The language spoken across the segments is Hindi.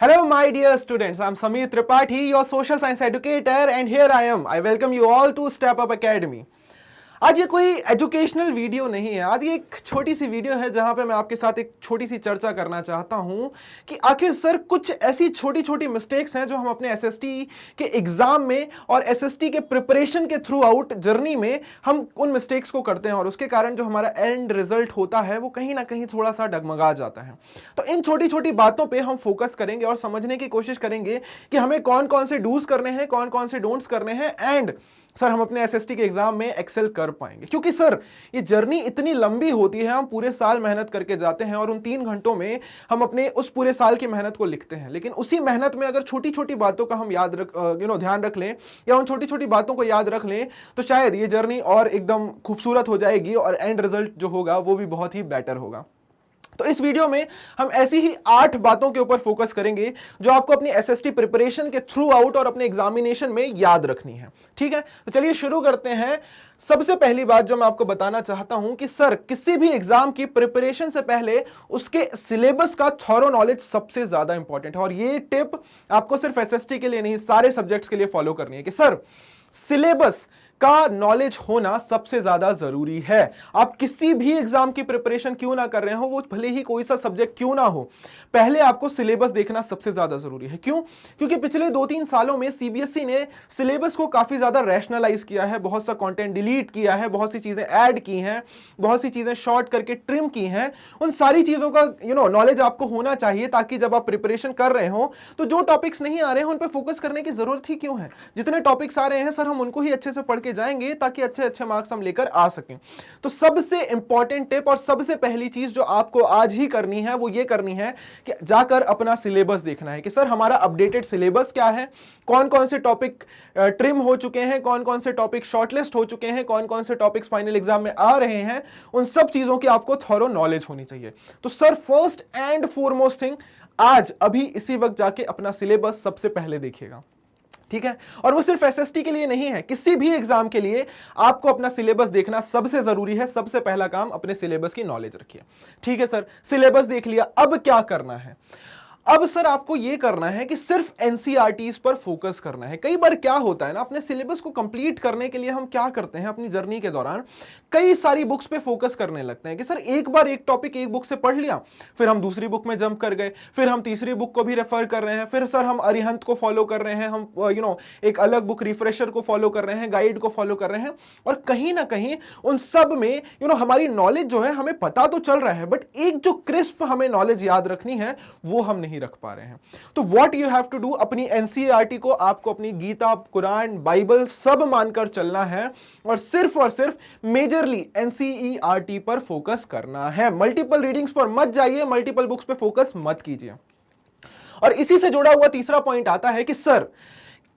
Hello, my dear students. I'm Samir Tripathi, your social science educator, and here I am. I welcome you all to Step Up Academy. आज ये कोई एजुकेशनल वीडियो नहीं है। आज ये एक छोटी सी वीडियो है जहां पे मैं आपके साथ एक छोटी सी चर्चा करना चाहता हूं कि आखिर सर कुछ ऐसी छोटी छोटी मिस्टेक्स हैं जो हम अपने एसएसटी के एग्जाम में और एसएसटी के प्रिपरेशन के थ्रू आउट जर्नी में हम उन मिस्टेक्स को करते हैं और उसके कारण जो हमारा एंड रिजल्ट होता है वो कहीं ना कहीं थोड़ा सा डगमगा जाता है। तो इन छोटी छोटी बातों पर हम फोकस करेंगे और समझने की कोशिश करेंगे कि हमें कौन कौन से डूज करने हैं, कौन कौन से डोंट्स करने हैं, एंड सर हम अपने एसएसटी के एग्जाम में एक्सेल कर पाएंगे। क्योंकि सर ये जर्नी इतनी लंबी होती है, हम पूरे साल मेहनत करके जाते हैं और उन 3 घंटों में हम अपने उस पूरे साल की मेहनत को लिखते हैं। लेकिन उसी मेहनत में अगर छोटी छोटी बातों का हम ध्यान रख लें या उन छोटी छोटी बातों को याद रख लें तो शायद ये जर्नी और एकदम खूबसूरत हो जाएगी और एंड रिजल्ट जो होगा वो भी बहुत ही बेटर होगा। तो इस वीडियो में हम ऐसी ही 8 बातों के ऊपर फोकस करेंगे जो आपको अपनी एसएसटी प्रिपरेशन के थ्रू आउट और अपने एग्जामिनेशन में याद रखनी है। ठीक है, तो चलिए शुरू करते हैं। सबसे पहली बात जो मैं आपको बताना चाहता हूं कि सर किसी भी एग्जाम की प्रिपरेशन से पहले उसके सिलेबस का थॉरो नॉलेज सबसे ज्यादा इंपॉर्टेंट है। और ये टिप आपको सिर्फ एसएसटी के लिए नहीं, सारे सब्जेक्ट्स के लिए फॉलो करनी है कि सर सिलेबस का नॉलेज होना सबसे ज्यादा जरूरी है। आप किसी भी एग्जाम की प्रिपरेशन क्यों ना कर रहे हो, वो भले ही कोई सा सब्जेक्ट क्यों ना हो, पहले आपको सिलेबस देखना सबसे ज्यादा जरूरी है। क्यों? क्योंकि पिछले 2-3 सालों में सीबीएसई ने सिलेबस को काफी ज्यादा रैशनलाइज किया है, बहुत सा कंटेंट डिलीट किया है, बहुत सी चीजें ऐड की हैं, बहुत सी चीजें शॉर्ट करके ट्रिम की हैं। उन सारी चीजों का नॉलेज आपको होना चाहिए ताकि जब आप प्रिपरेशन कर रहे हो तो जो टॉपिक्स नहीं आ रहे हैं उन पर फोकस करने की जरूरत ही क्यों है। जितने टॉपिक्स आ रहे हैं सर हम उनको ही अच्छे से पढ़ के जाएंगे ताकि अच्छे अच्छे मार्क्स हम लेकर आ सकें। तो सबसे इंपॉर्टेंट टिप और सबसे पहली चीज जो आपको आज ही करनी है वो ये करनी है कि जाकर अपना सिलेबस देखना है कि सर हमारा अपडेटेड सिलेबस क्या है, कौन कौन से टॉपिक ट्रिम हो चुके हैं, कौन कौन से टॉपिक शॉर्टलिस्ट हो चुके हैं, कौन कौन से टॉपिक्स फाइनल एग्जाम में आ रहे हैं। उन सब चीजों की आपको थॉरो नॉलेज होनी चाहिए। तो sir first and foremost thing, आज अभी इसी वक्त जाके अपना सिलेबस सबसे पहले देखिएगा। ठीक है, और वो सिर्फ एसएसटी के लिए नहीं है, किसी भी एग्जाम के लिए आपको अपना सिलेबस देखना सबसे जरूरी है। सबसे पहला काम अपने सिलेबस की नॉलेज रखिए। ठीक है सर, सिलेबस देख लिया, अब क्या करना है? अब सर आपको यह करना है कि सिर्फ एनसीईआरटीज पर फोकस करना है। कई बार क्या होता है ना, अपने सिलेबस को कंप्लीट करने के लिए हम क्या करते हैं अपनी जर्नी के दौरान, कई सारी बुक्स पे फोकस करने लगते हैं कि सर एक बार एक टॉपिक एक बुक से पढ़ लिया, फिर हम दूसरी बुक में जंप कर गए, फिर हम तीसरी बुक को भी रेफर कर रहे हैं, फिर सर हम अरिहंत को फॉलो कर रहे हैं, हम एक अलग बुक रिफ्रेशर को फॉलो कर रहे हैं, गाइड को फॉलो कर रहे हैं, और कहीं ना कहीं उन सब में हमारी नॉलेज जो है हमें पता तो चल रहा है बट एक जो क्रिस्प हमें नॉलेज याद रखनी है वो हम नहीं रख पा रहे हैं। तो what you have to do, अपनी एनसीईआरटी को आपको अपनी गीता, कुरान, बाइबल सब मानकर चलना है और सिर्फ मेजरली एनसीईआरटी पर फोकस करना है। मल्टीपल रीडिंग्स पर मत जाइए, मल्टीपल बुक्स पे फोकस मत कीजिए। और इसी से जुड़ा हुआ तीसरा पॉइंट आता है कि सर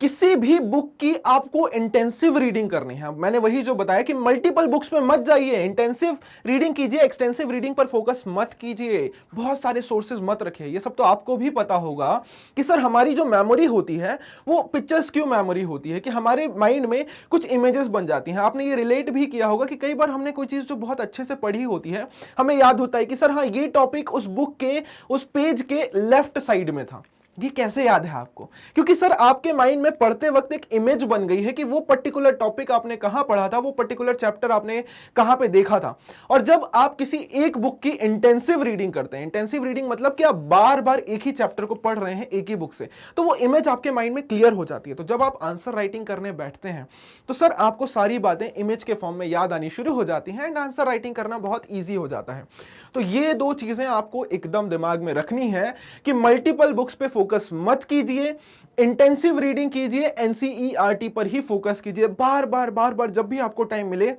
किसी भी बुक की आपको इंटेंसिव रीडिंग करनी है। मैंने वही जो बताया कि मल्टीपल बुक्स में मत जाइए, इंटेंसिव रीडिंग कीजिए, एक्सटेंसिव रीडिंग पर फोकस मत कीजिए, बहुत सारे सोर्सेज मत रखिए। ये सब तो आपको भी पता होगा कि सर हमारी जो मेमोरी होती है वो पिक्चर्स क्यों मेमोरी होती है कि हमारे माइंड में कुछ इमेजेस बन जाती हैं। आपने ये रिलेट भी किया होगा कि कई बार हमने कोई चीज जो बहुत अच्छे से पढ़ी होती है, हमें याद होता है कि सर हाँ ये टॉपिक उस बुक के उस पेज के लेफ्ट साइड में था। ये कैसे याद है आपको? क्योंकि सर आपके माइंड में पढ़ते वक्त एक इमेज बन गई है कि वो पर्टिकुलर टॉपिक आपने कहां पढ़ा था, वो पर्टिकुलर चैप्टर आपने कहां पे देखा था। और जब आप किसी एक बुक की इंटेंसिव रीडिंग करते हैं, इंटेंसिव रीडिंग मतलब कि आप बार बार एक ही चैप्टर को पढ़ रहे हैं एक ही बुक से, तो वो इमेज आपके माइंड में क्लियर हो जाती है। तो जब आप आंसर राइटिंग करने बैठते हैं तो सर आपको सारी बातें इमेज के फॉर्म में याद आनी शुरू हो जाती हैं एंड आंसर राइटिंग करना बहुत ईजी हो जाता है। तो ये 2 चीजें आपको एकदम दिमाग में रखनी है कि मल्टीपल बुक्स पे फोकस मत कीजिए, इंटेंसिव रीडिंग कीजिए, एनसीईआरटी पर ही फोकस कीजिए। बार बार जब भी आपको टाइम मिले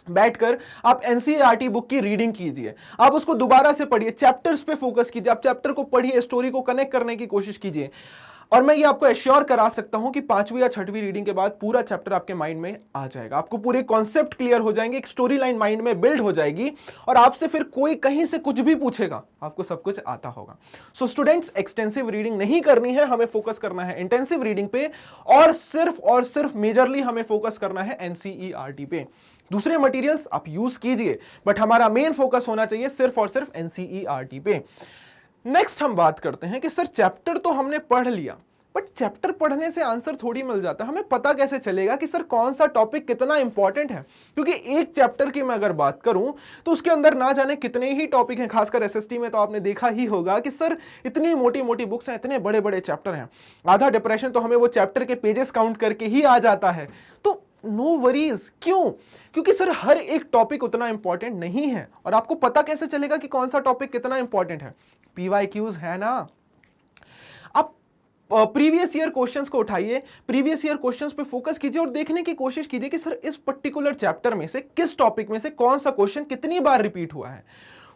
बैठकर आप एनसीईआरटी बुक की रीडिंग कीजिए, आप उसको दोबारा से पढ़िए, चैप्टर्स पे फोकस कीजिए, आप चैप्टर को पढ़िए, स्टोरी को कनेक्ट करने की कोशिश कीजिए। और मैं ये आपको एश्योर करा सकता हूं कि 5वीं या 6वीं रीडिंग के बाद पूरा चैप्टर आपके माइंड में आ जाएगा, आपको पूरे कॉन्सेप्ट क्लियर हो जाएंगे, एक स्टोरी लाइन माइंड में बिल्ड हो जाएगी और आपसे फिर कोई कहीं से कुछ भी पूछेगा आपको सब कुछ आता होगा। सो स्टूडेंट्स, एक्सटेंसिव रीडिंग नहीं करनी है, हमें फोकस करना है इंटेंसिव रीडिंग पे और सिर्फ मेजरली हमें फोकस करना है एनसीईआरटी पे। दूसरे मटेरियल्स आप यूज कीजिए बट हमारा मेन फोकस होना चाहिए सिर्फ और सिर्फ एनसीईआरटी पे। नेक्स्ट हम बात करते हैं कि सर चैप्टर तो हमने पढ़ लिया, बट चैप्टर पढ़ने से आंसर थोड़ी मिल जाता है। हमें पता कैसे चलेगा कि सर कौन सा टॉपिक कितना इंपॉर्टेंट है? क्योंकि एक चैप्टर की मैं अगर बात करूं तो उसके अंदर ना जाने कितने ही टॉपिक हैं। खासकर एसएसटी में तो आपने देखा ही होगा कि सर इतनी मोटी मोटी बुक्स हैं, इतने बड़े बड़े चैप्टर हैं, आधा डिप्रेशन तो हमें वो चैप्टर के पेजेस काउंट करके ही आ जाता है। तो नो वरीज, क्यों? क्योंकि सर हर एक टॉपिक उतना इंपॉर्टेंट नहीं है। और आपको पता कैसे चलेगा कि कौन सा टॉपिक कितना इंपॉर्टेंट है? पीवाईक्यूज है ना। आप प्रीवियस ईयर क्वेश्चंस को उठाइए, प्रीवियस ईयर क्वेश्चंस पे फोकस कीजिए और देखने की कोशिश कीजिए कि सर इस पर्टिकुलर चैप्टर में से किस टॉपिक में से कौन सा क्वेश्चन कितनी बार रिपीट हुआ है।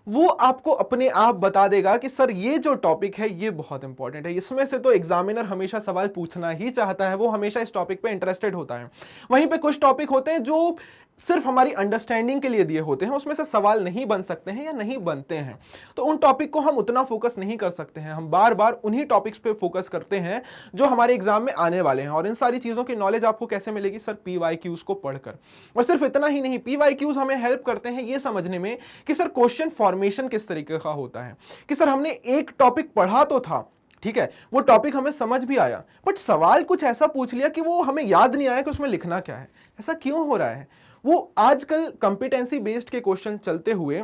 वो आपको अपने आप बता देगा कि सर ये जो टॉपिक है ये बहुत इंपॉर्टेंट है, इसमें से तो एग्जामिनर हमेशा सवाल पूछना ही चाहता है, वो हमेशा इस टॉपिक पे इंटरेस्टेड होता है। वहीं पे कुछ टॉपिक होते हैं जो सिर्फ हमारी अंडरस्टैंडिंग के लिए दिए होते हैं, उसमें से सवाल नहीं बन सकते हैं या नहीं बनते हैं, तो उन टॉपिक को हम उतना फोकस नहीं कर सकते हैं। हम बार बार उन्हीं टॉपिक्स पे फोकस करते हैं जो हमारे एग्जाम में आने वाले हैं। और इन सारी चीजों की नॉलेज आपको कैसे मिलेगी? सर पीवाईक्यूज को पढ़कर। और सिर्फ इतना ही नहीं, पीवाईक्यूज हमें हेल्प करते हैं ये समझने में कि सर क्वेश्चन फॉर्मेशन किस तरीके का होता है। कि सर हमने एक टॉपिक पढ़ा तो था, ठीक है, वो टॉपिक हमें समझ भी आया, बट सवाल कुछ ऐसा पूछ लिया कि वो हमें याद नहीं आया कि उसमें लिखना क्या है। ऐसा क्यों हो रहा है? वो आजकल कंपिटेंसी बेस्ड के क्वेश्चन चलते हुए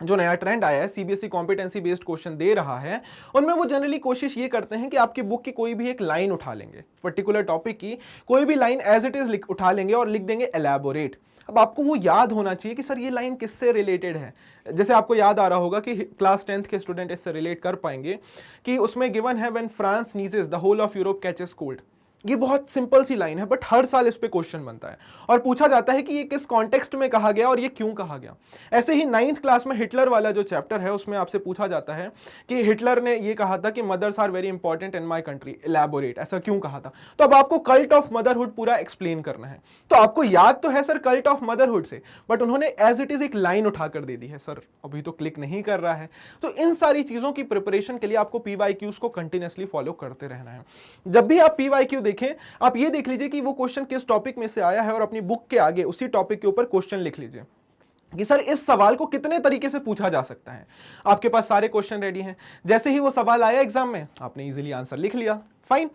जो नया ट्रेंड आया है, सीबीएसई कॉम्पिटेंसी बेस्ड क्वेश्चन दे रहा है, उनमें वो जनरली कोशिश ये करते हैं कि आपकी बुक की कोई भी एक लाइन उठा लेंगे, पर्टिकुलर टॉपिक की कोई भी लाइन एज इट इज उठा लेंगे और लिख देंगे एलैबोरेट। अब आपको वो याद होना चाहिए कि सर ये लाइन किससे रिलेटेड है। जैसे आपको याद आ रहा होगा कि क्लास 10th के स्टूडेंट इससे रिलेट कर पाएंगे कि उसमें गिवन है when France sneezes the whole of Europe catches cold. ये बहुत सिंपल सी लाइन है, बट हर साल इस पे क्वेश्चन बनता है और पूछा जाता है कि ये किस कॉन्टेक्स्ट में कहा गया और ये क्यों कहा गया। ऐसे ही 9th क्लास में हिटलर वाला जो चैप्टर है उसमें आपसे पूछा जाता है कि हिटलर ने ये कहा था कि mothers are very important in my country, elaborate, ऐसा क्यों कहा था। तो अब आपको कल्ट ऑफ मदरहुड पूरा एक्सप्लेन करना है। तो आपको याद तो है सर कल्ट ऑफ मदरहुड से, बट उन्होंने एज इट इज एक लाइन उठाकर दे दी है। सर अभी तो क्लिक नहीं कर रहा है। तो इन सारी चीजों की प्रिपरेशन के लिए आपको पीवाईक्यूज को कंटिन्यूअसली फॉलो करते रहना है। जब भी आप पीवाईक्यू देखें, आप ये देख लीजिए कि वो क्वेश्चन किस टॉपिक में से आया है और अपनी बुक के आगे उसी टॉपिक के ऊपर क्वेश्चन लिख लीजिए कि सर इस सवाल को कितने तरीके से पूछा जा सकता है। आपके पास सारे क्वेश्चन रेडी हैं, जैसे ही वो सवाल आया एग्जाम में आपने इजीली आंसर लिख लिया, फाइन।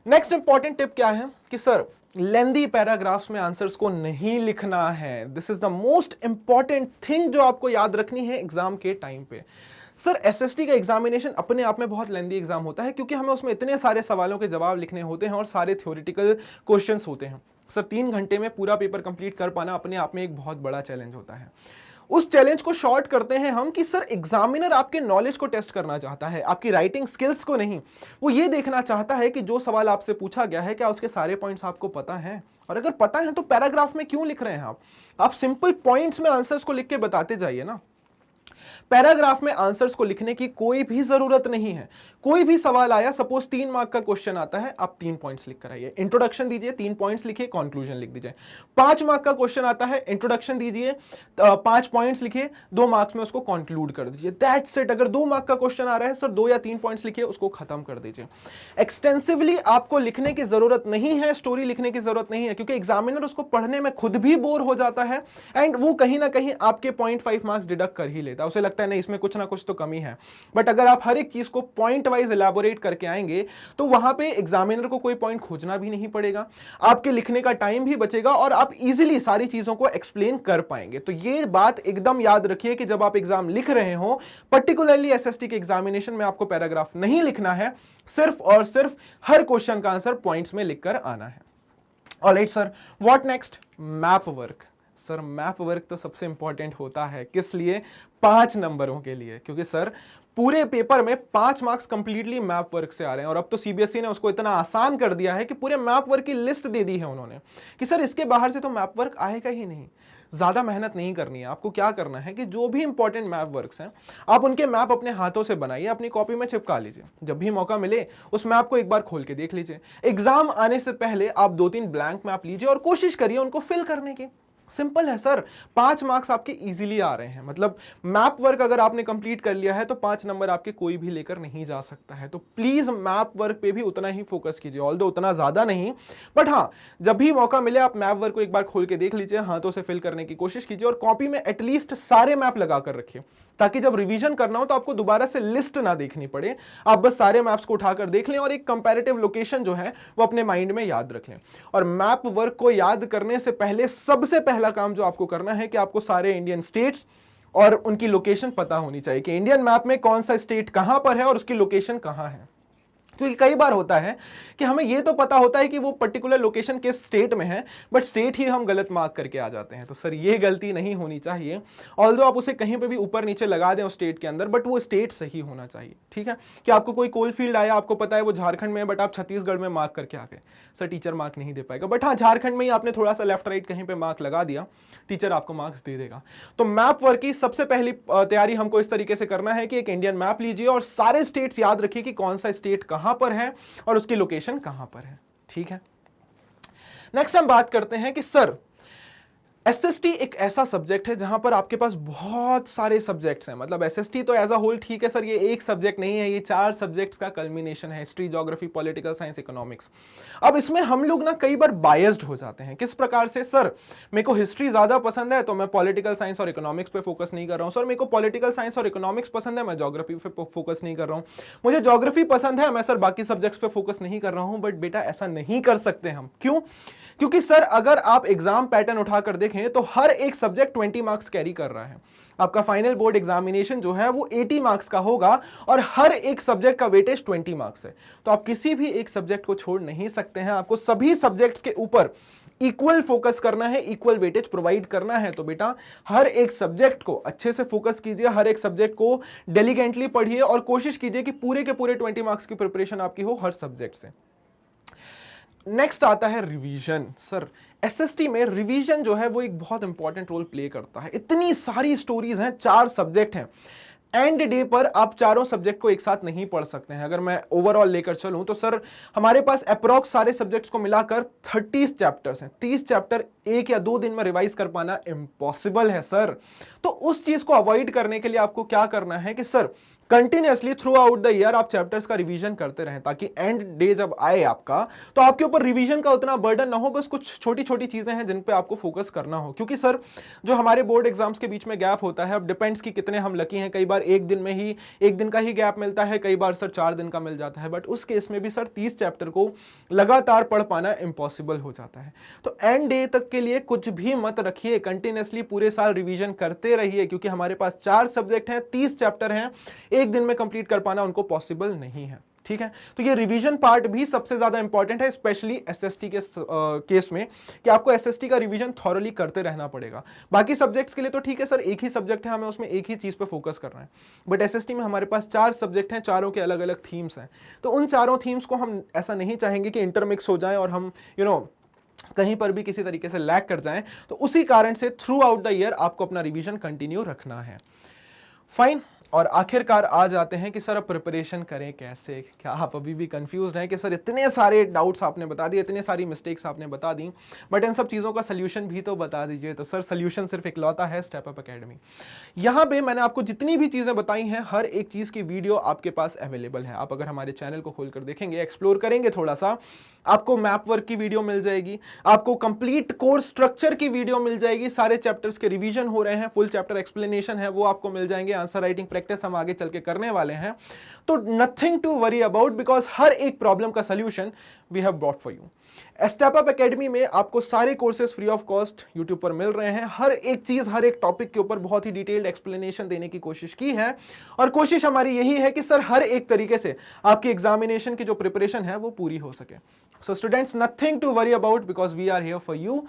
नेक्स्ट इंपॉर्टेंट टिप क्या है कि सर लेंदी पैराग्राफ्स में आंसर्स को नहीं लिखना है। This is the most important thing जो आपको याद रखनी है एग्जाम के टाइम पे। सर एसएसटी का एग्जामिनेशन अपने आप में बहुत लेंदी एग्जाम होता है, क्योंकि हमें उसमें इतने सारे सवालों के जवाब लिखने होते हैं और सारे थ्योरेटिकल क्वेश्चंस होते हैं। सर 3 घंटे में पूरा पेपर कंप्लीट कर पाना अपने आप में एक बहुत बड़ा चैलेंज होता है। उस चैलेंज को शॉर्ट करते हैं हम कि सर एग्जामिनर आपके नॉलेज को टेस्ट करना चाहता है, आपकी राइटिंग स्किल्स को नहीं। वो ये देखना चाहता है कि जो सवाल आपसे पूछा गया है क्या उसके सारे पॉइंट्स आपको पता हैं, और अगर पता है तो पैराग्राफ में क्यों लिख रहे हैं आप सिंपल पॉइंट्स में आंसर्स को लिख के बताते जाइए ना। पैराग्राफ में आंसर्स को लिखने की कोई भी जरूरत नहीं है। कोई भी सवाल आया, सपोज 3 मार्क का क्वेश्चन आता है, आप 3 पॉइंट्स लिख कर आइए, इंट्रोडक्शन दीजिए, 3 पॉइंट्स लिखिए, कंक्लूजन लिख दीजिए। 5 मार्क का क्वेश्चन आता है, इंट्रोडक्शन दीजिए, 5 पॉइंट्स लिखिए, 2 मार्क्स में उसको कंक्लूड कर दीजिए, दैट्स इट। अगर 2 मार्क का क्वेश्चन आ रहा है सर 2 या 3 पॉइंट्स लिखिए, उसको खत्म कर दीजिए। एक्सटेंसिवली आपको लिखने की जरूरत नहीं है, स्टोरी लिखने की जरूरत नहीं है, क्योंकि एग्जामिनर उसको पढ़ने में खुद भी बोर हो जाता है एंड वो कहीं ना कहीं आपके 0.5 मार्क्स डिडक्ट कर ही लेता है। उसे लगता है नहीं इसमें कुछ ना कुछ तो कमी है। बट अगर आप हर एक चीज को पॉइंट वाइज एलैबोरेट करके आएंगे तो वहां पे एग्जामिनर को कोई पॉइंट खोजना भी नहीं पड़ेगा, आपके लिखने का टाइम भी बचेगा और आप इजीली सारी चीजों को एक्सप्लेन कर पाएंगे। तो ये बात एकदम याद रखिए कि जब आप एग्जाम लिख रहे हो, पर्टिकुलरली एसएसटी के एग्जामिनेशन में, आपको पैराग्राफ नहीं लिखना है, सिर्फ और सिर्फ हर क्वेश्चन का आंसर पॉइंट्स में लिखकर आना है। Alright sir, what next? Map work. Sir map work तो सबसे इंपॉर्टेंट होता है, किस लिए? 5 नंबरों के लिए, क्योंकि सर पूरे पेपर में 5 मार्क्स कंप्लीटली मैप वर्क से आ रहे हैं। और अब तो सीबीएसई ने उसको इतना आसान कर दिया है कि पूरे मैप वर्क की लिस्ट दे दी है उन्होंने कि सर इसके बाहर से तो मैप वर्क आएगा ही नहीं। ज्यादा मेहनत नहीं करनी है, आपको क्या करना है कि जो भी इंपॉर्टेंट मैप वर्क्स हैं आप उनके मैप अपने हाथों से बनाइए, अपनी कॉपी में चिपका लीजिए। जब भी मौका मिले उस मैप को एक बार खोल के देख लीजिए। एग्जाम आने से पहले आप 2-3 ब्लैंक मैप लीजिए और कोशिश करिए उनको फिल करने की। सिंपल है सर, 5 मार्क्स आपके इजीली आ रहे हैं। मतलब मैप वर्क अगर आपने कंप्लीट कर लिया है तो 5 नंबर आपके कोई भी लेकर नहीं जा सकता है। तो प्लीज मैप वर्क पे भी उतना ही फोकस कीजिए, ऑल्दो उतना ज्यादा नहीं, बट हाँ, जब भी मौका मिले आप मैप वर्क को एक बार खोल के देख लीजिए, हाथों से फिल करने की कोशिश कीजिए और कॉपी में एटलीस्ट सारे मैप लगा कर रखिए, ताकि जब रिवीजन करना हो तो आपको दोबारा से लिस्ट ना देखनी पड़े, आप बस सारे मैप्स को उठाकर देख लें और एक कंपैरेटिव लोकेशन जो है वो अपने माइंड में याद रख लें। और मैप वर्क को याद करने से पहले सबसे पहला काम जो आपको करना है कि आपको सारे इंडियन स्टेट्स और उनकी लोकेशन पता होनी चाहिए कि इंडियन मैप में कौन सा स्टेट कहां पर है और उसकी लोकेशन कहां है। क्योंकि कई बार होता है कि हमें यह तो पता होता है कि वो पर्टिकुलर लोकेशन किस स्टेट में है, बट स्टेट ही हम गलत मार्क करके आ जाते हैं। तो सर ये गलती नहीं होनी चाहिए, ऑल्दो आप उसे कहीं पे भी ऊपर नीचे लगा दें उस स्टेट के अंदर, बट वो स्टेट सही होना चाहिए। ठीक है, कि आपको कोई कोल फील्ड आया, आपको पता है वो झारखंड में है, बट आप छत्तीसगढ़ में मार्क करके आ गए, सर टीचर मार्क नहीं दे पाएगा। बट हाँ, झारखंड में ही आपने थोड़ा सा लेफ्ट राइट कहीं पर मार्क लगा दिया, टीचर आपको मार्क्स दे देगा। तो मैप वर्क की सबसे पहली तैयारी हमको इस तरीके से करना है कि एक इंडियन मैप लीजिए और सारे स्टेट्स याद रखिए कि कौन सा स्टेट कहां पर है और उसकी लोकेशन कहां पर है। ठीक है, नेक्स्ट हम बात करते हैं कि सर एसएसटी एक ऐसा सब्जेक्ट है जहां पर आपके पास बहुत सारे सब्जेक्ट्स हैं। मतलब एसएसटी तो एज अ होल ठीक है सर, ये एक सब्जेक्ट नहीं है, ये 4 सब्जेक्ट्स का कल्मिनेशन है, history, geography, political science, economics. अब इसमें हम लोग ना कई बार बायस्ड हो जाते हैं। किस प्रकार से? सर मेरे को हिस्ट्री ज्यादा पसंद है तो मैं पॉलिटिकल साइंस और इकोनॉमिक्स पे फोकस नहीं कर रहा हूं। सर मेरे को पॉलिटिकल साइंस और इकोनॉमिक्स पसंद है, मैं ज्योग्राफी पे फोकस नहीं कर रहा हूं। मुझे ज्योग्राफी पसंद है, मैं सर बाकी सब्जेक्ट्स पे फोकस नहीं कर रहा हूं। बट बेटा ऐसा नहीं कर सकते हम। क्यों? क्योंकि सर अगर आप एग्जाम पैटर्न उठाकर देखें तो हर एक सब्जेक्ट 20 मार्क्स कैरी कर रहा है। आपका फाइनल बोर्ड एग्जामिनेशन जो है वो 80 मार्क्स का होगा और हर एक सब्जेक्ट का वेटेज 20 मार्क्स है। तो आप किसी भी एक सब्जेक्ट को छोड़ नहीं सकते हैं, आपको सभी सब्जेक्ट्स के ऊपर इक्वल फोकस करना है, इक्वल वेटेज प्रोवाइड करना है। तो बेटा हर एक सब्जेक्ट को अच्छे से फोकस कीजिए, हर एक सब्जेक्ट को डिलिजेंटली पढ़िए और कोशिश कीजिए कि पूरे के पूरे 20 मार्क्स की प्रिपरेशन आपकी हो हर सब्जेक्ट से। नेक्स्ट आता है रिवीजन। सर एसएसटी में रिवीजन जो है वो एक बहुत इंपॉर्टेंट रोल प्ले करता है। इतनी सारी स्टोरीज हैं, 4 सब्जेक्ट हैं, एंड डे पर आप चारों सब्जेक्ट को एक साथ नहीं पढ़ सकते हैं। अगर मैं ओवरऑल लेकर चलूं तो सर हमारे पास अप्रॉक्स सारे सब्जेक्ट्स को मिलाकर 30 चैप्टर्स हैं। 30 चैप्टर 1 या 2 दिन में रिवाइज कर पाना इम्पॉसिबल है सर। तो उस चीज को अवॉइड करने के लिए आपको क्या करना है कि sir continuously through out the year आप चैप्टर्स का रिवीजन करते रहें, ताकि एंड डे जब आए आपका तो आपके ऊपर रिवीजन का उतना बर्डन ना हो। बस कुछ छोटी छोटी चीजें हैं जिन पे आपको फोकस करना हो। क्योंकि सर जो हमारे बोर्ड एग्जाम्स के बीच में गैप होता है, अब डिपेंड्स कि कितने हम लकी हैं, कई बार एक दिन का ही गैप मिलता है, कई बार सर 4 दिन का मिल जाता है। बट उस केस में भी सर 30 चैप्टर को लगातार पढ़ पाना इम्पॉसिबल हो जाता है। तो एंड डे तक के लिए कुछ भी मत रखिए, कंटिन्यूअसली पूरे साल रिवीजन करते रहिए, क्योंकि हमारे पास 4 सब्जेक्ट हैं, 30 चैप्टर हैं, एक दिन में कंप्लीट कर पाना उनको पॉसिबल नहीं है। ठीक है, तो ये रिवीजन पार्ट भी सबसे ज्यादा इंपॉर्टेंट है, स्पेशली एसएसटी के केस में, कि आपको एसएसटी का रिवीजन थॉरली करते रहना पड़ेगा। बाकी सब्जेक्ट्स के लिए तो ठीक है सर, एक ही सब्जेक्ट है, हमें उसमें एक ही चीज पे फोकस करना है। बट एसएसटी में हमारे पास 4 सब्जेक्ट हैं, चारों के अलग अलग थीम्स हैं। तो उन चारों थीम्स को हम ऐसा नहीं चाहेंगे कि इंटरमिक्स हो जाए और हम कहीं पर भी किसी तरीके से लैग कर जाएं। तो उसी कारण से थ्रू आउट द ईयर आपको अपना रिवीजन कंटिन्यू रखना है। फाइन। और आखिरकार आ जाते हैं कि सर अब प्रिपरेशन करें कैसे। क्या आप अभी भी कंफ्यूज्ड हैं कि सर इतने सारे डाउट्स आपने बता दिए, इतने सारी मिस्टेक्स आपने बता दी, बट इन सब चीज़ों का सोल्यूशन भी तो बता दीजिए। तो सर सोल्यूशन सिर्फ इकलौता है स्टेप अप एकेडमी। यहाँ पे मैंने आपको जितनी भी चीज़ें बताई हैं, हर एक चीज़ की वीडियो आपके पास अवेलेबल है। आप अगर हमारे चैनल को खोलकर देखेंगे, एक्सप्लोर करेंगे थोड़ा सा, आपको मैप वर्क की वीडियो मिल जाएगी, आपको कंप्लीट कोर्स स्ट्रक्चर की वीडियो मिल जाएगी, सारे चैप्टर्स के रिवीजन हो रहे हैं, फुल चैप्टर एक्सप्लेनेशन है वो आपको मिल जाएंगे, आंसर राइटिंग प्रैक्टिस हम आगे चल के करने वाले हैं। तो nothing to worry about, because हर एक प्रॉब्लम का solution we have brought for you. Step Up Academy में आपको सारे courses free of cost YouTube पर मिल रहे हैं। हर एक चीज, हर एक टॉपिक के ऊपर बहुत ही डिटेल्ड एक्सप्लेनेशन देने की कोशिश की है, और कोशिश हमारी यही है कि सर हर एक तरीके से आपकी एग्जामिनेशन की जो प्रिपरेशन है वो पूरी हो सके। So students, nothing to worry about, because we are here for you.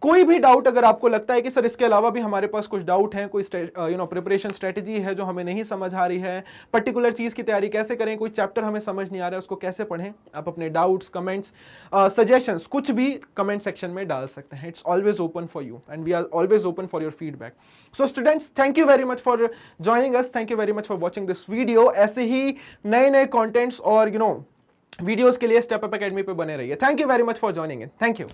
कोई भी डाउट अगर आपको लगता है कि सर इसके अलावा भी हमारे पास कुछ डाउट है, कोई प्रिपरेशन स्ट्रेटेजी है जो हमें नहीं समझ आ रही है, पर्टिकुलर चीज की तैयारी कैसे करें, कोई चैप्टर हमें समझ नहीं आ रहा है उसको कैसे पढ़ें, आप अपने डाउट्स, कमेंट्स, सजेशंस कुछ भी कमेंट सेक्शन में डाल सकते हैं। It's always open for you and we are always open for your feedback. So students, thank you very much for joining us, thank you very much for watching this video. ऐसे ही नए नए कॉन्टेंट्स और वीडियोज के लिए स्टेप अप एकेडमी पे बने रहिए। Thank you very much for joining in. Thank you.